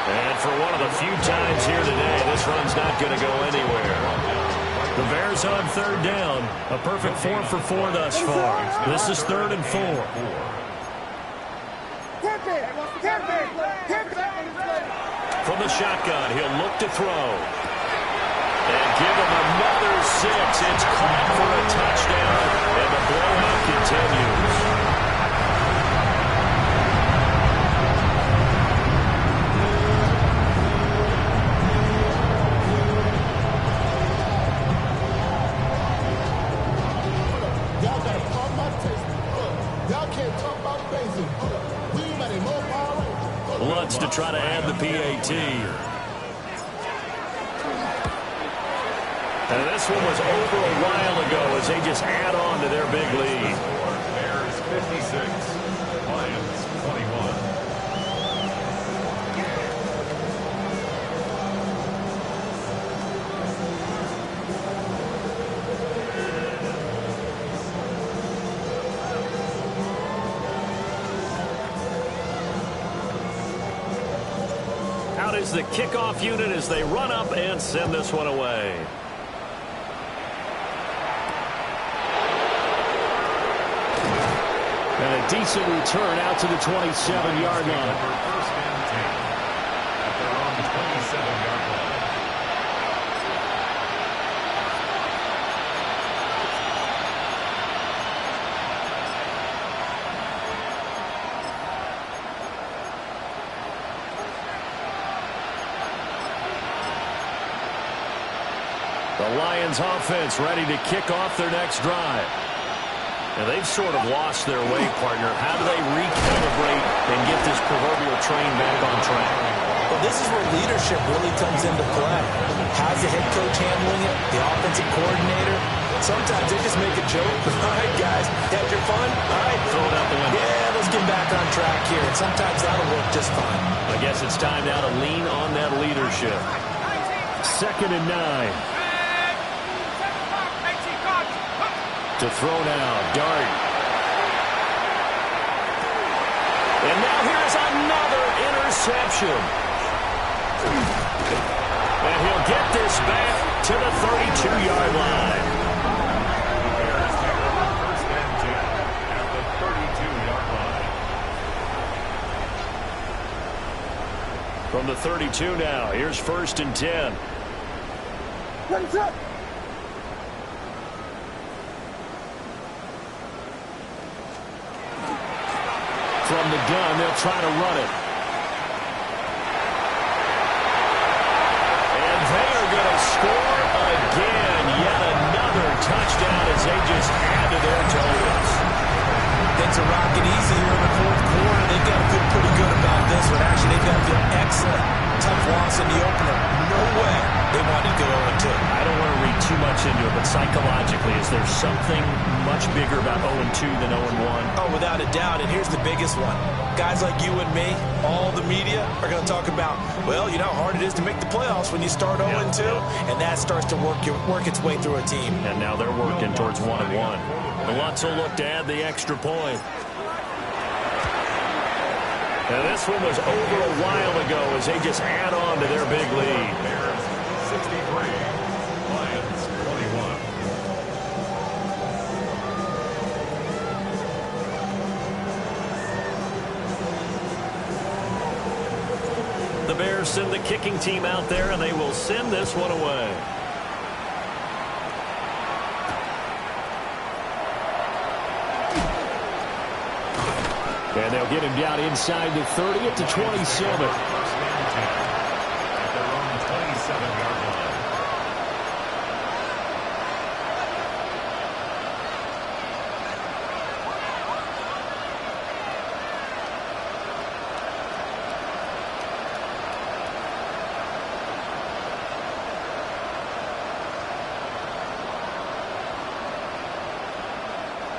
And for one of the few times here today, this run's not going to go anywhere. The Bears on 3rd down. A perfect 4 for 4 thus far. This is 3rd and 4. From the shotgun, he'll look to throw. And give him another 6. It's caught for a touchdown, and the blowout continues. Y'all got to pump my taste. Y'all can't talk about basic. We got a more power. Lutz to try to add the PAT. And this one was over a while ago as they just add on to their big lead. Bears 56, Lions 21. Out is the kickoff unit as they run up and send this one away. And a decent return out to the 27-yard line. First and 10 at their own 27-yard line. The Lions offense ready to kick off their next drive. And they've sort of lost their way, partner. How do they recalibrate and get this proverbial train back on track? Well, this is where leadership really comes into play. How's the head coach handling it? The offensive coordinator? Sometimes they just make a joke. All right, guys, had your fun? All right. Throw it out the window. Yeah, let's get back on track here. And sometimes that'll work just fine. I guess it's time now to lean on that leadership. 2nd and 9. To throw now, Dart. And now here's another interception. And he'll get this back to the 32-yard line. The Bears take over first and 10 at the 32-yard line. From the 32 now, here's 1st and 10. What's up? from the gun. They'll try to run it. And they are going to score again. Yet another touchdown as they just add to their totals. Things are rocking easy here in the fourth quarter. They've got to feel pretty good about this one. Actually, they've got to feel excellent. Tough loss in the opener. No way they wanted to go 0-2. I don't want to read too much into it, but psychologically, is there something much bigger about 0-2 than 0-1? Oh, without a doubt, and here's the biggest one. Guys like you and me, all the media, are going to talk about, well, you know how hard it is to make the playoffs when you start 0-2, and that starts to work its way through a team. And now they're working towards 1-1. And Lutz will look to add the extra point. And this one was over a while ago as they just add on to their big lead. Bears 63, Lions 21. The Bears send the kicking team out there, and they will send this one away. And they'll get him down inside the 30 at the 27. First and 10 at their own 27-yard line.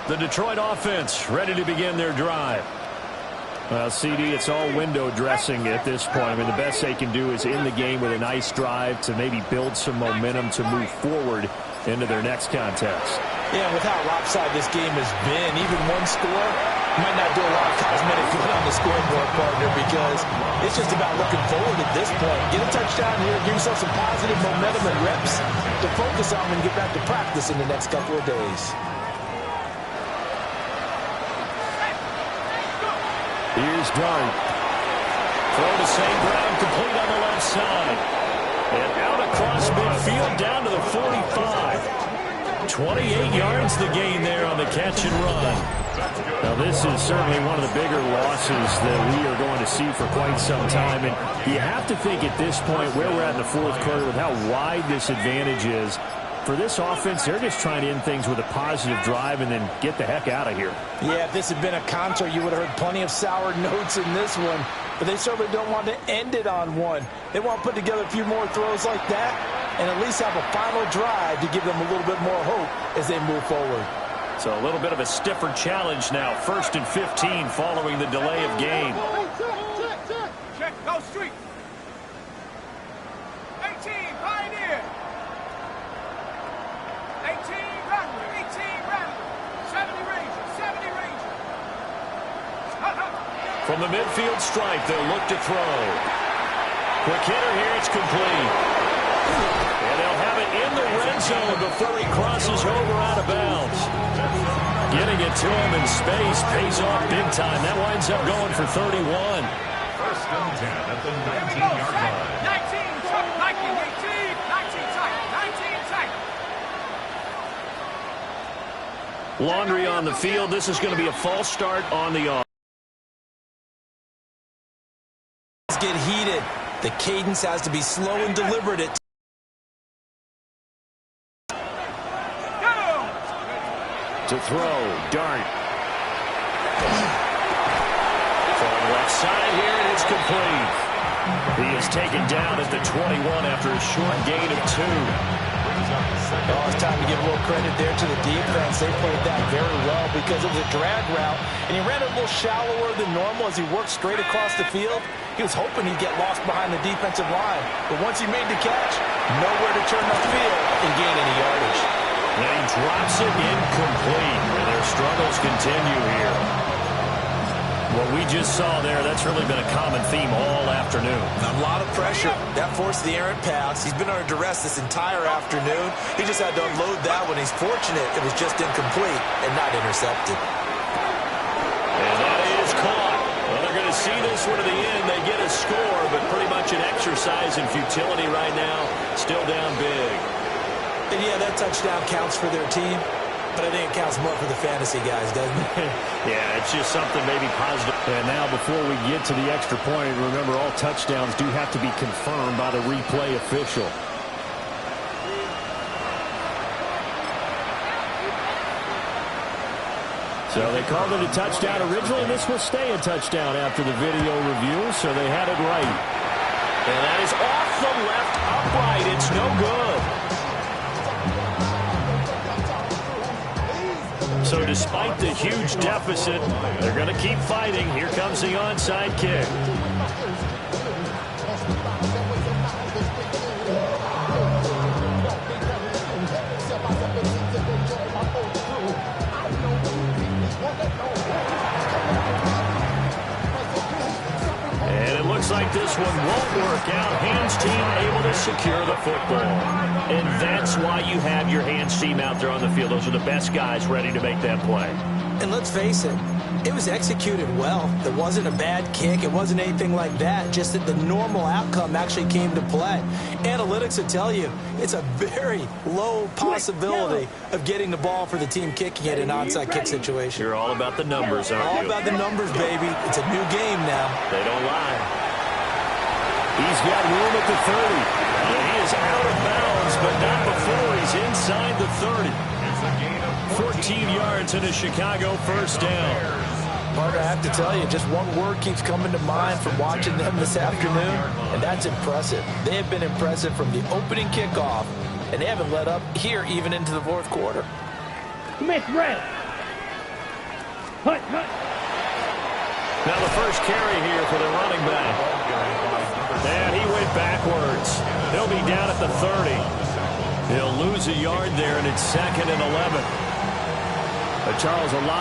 The Detroit offense ready to begin their drive. Well, CD, it's all window dressing at this point. I mean, the best they can do is in the game with a nice drive to maybe build some momentum to move forward into their next contest. Yeah, with how lopsided this game has been, even one score might not do a lot of cosmetic good on the scoreboard, partner, because it's just about looking forward at this point. Get a touchdown here, give yourself some positive momentum and reps to focus on and get back to practice in the next couple of days. Here's Dart. Throw to St. Brown, complete on the left side. And out across midfield, down to the 45. 28 yards the gain there on the catch and run. Now, this is certainly one of the bigger losses that we are going to see for quite some time. And you have to think at this point where we're at in the fourth quarter with how wide this advantage is. For this offense, they're just trying to end things with a positive drive and then get the heck out of here. Yeah, if this had been a concert, you would have heard plenty of sour notes in this one. But they certainly don't want to end it on one. They want to put together a few more throws like that and at least have a final drive to give them a little bit more hope as they move forward. So a little bit of a stiffer challenge now. 1st and 15 following the delay of game. Check, go street. 18, Pioneer. 18, Rattler. 18, Rattler. 70 Ranger. 70 Ranger. From the midfield stripe, they'll look to throw. Quick hitter here, it's complete. And they'll have it in the red zone before he crosses over out of bounds. Getting it to him in space pays off big time. That winds up going for 31. 1st and 10 at the 19-yard line. 19, Chuck, 19, 18, 19 tight, 19 tight. Laundry on the field. This is going to be a false start on the offense. Get heated. The cadence has to be slow and deliberate at to throw, Dart. From the left side here, and it's complete. He is taken down at the 21 after a short gain of 2. Oh, it's time to give a little credit there to the defense. They played that very well because it was a drag route, and he ran it a little shallower than normal as he worked straight across the field. He was hoping he'd get lost behind the defensive line, but once he made the catch, nowhere to turn upfield and gain any yardage. And he drops it incomplete, and their struggles continue here. What we just saw there, that's really been a common theme all afternoon. A lot of pressure. That forced the errant pass. He's been under duress this entire afternoon. He just had to unload that one. He's fortunate it was just incomplete and not intercepted. And that is caught. Well, they're going to see this one to the end. They get a score, but pretty much an exercise in futility right now. Still down big. And yeah, that touchdown counts for their team. But I think it counts more for the fantasy guys, doesn't it? Yeah, it's just something maybe positive. And now before we get to the extra point, remember all touchdowns do have to be confirmed by the replay official. So they called it a touchdown originally, and this will stay a touchdown after the video review, so they had it right. And that is off the left upright. It's no good. So despite the huge deficit, they're going to keep fighting. Here comes the onside kick. And it looks like this one won't work out. Hands team able to secure the football. And that's why you have your hands team out there on the field. Those are the best guys ready to make that play. And let's face it, it was executed well. It wasn't a bad kick. It wasn't anything like that. Just that the normal outcome actually came to play. Analytics will tell you it's a very low possibility of getting the ball for the team kicking it in an onside kick situation. You're all about the numbers, aren't you? All about the numbers, baby. It's a new game now. They don't lie. He's got room at the 30. And he is out of bounds, but not before he's inside the 30. 14 yards and a Chicago first down. Parker, I have to tell you, just one word keeps coming to mind from watching them this afternoon, and that's impressive. They have been impressive from the opening kickoff, and they haven't let up here even into the fourth quarter. Smith red. Hut. Now the first carry here for the running back. And he went backwards. He'll be down at the 30. He'll lose a yard there, and it's 2nd and 11. Charles, a lot of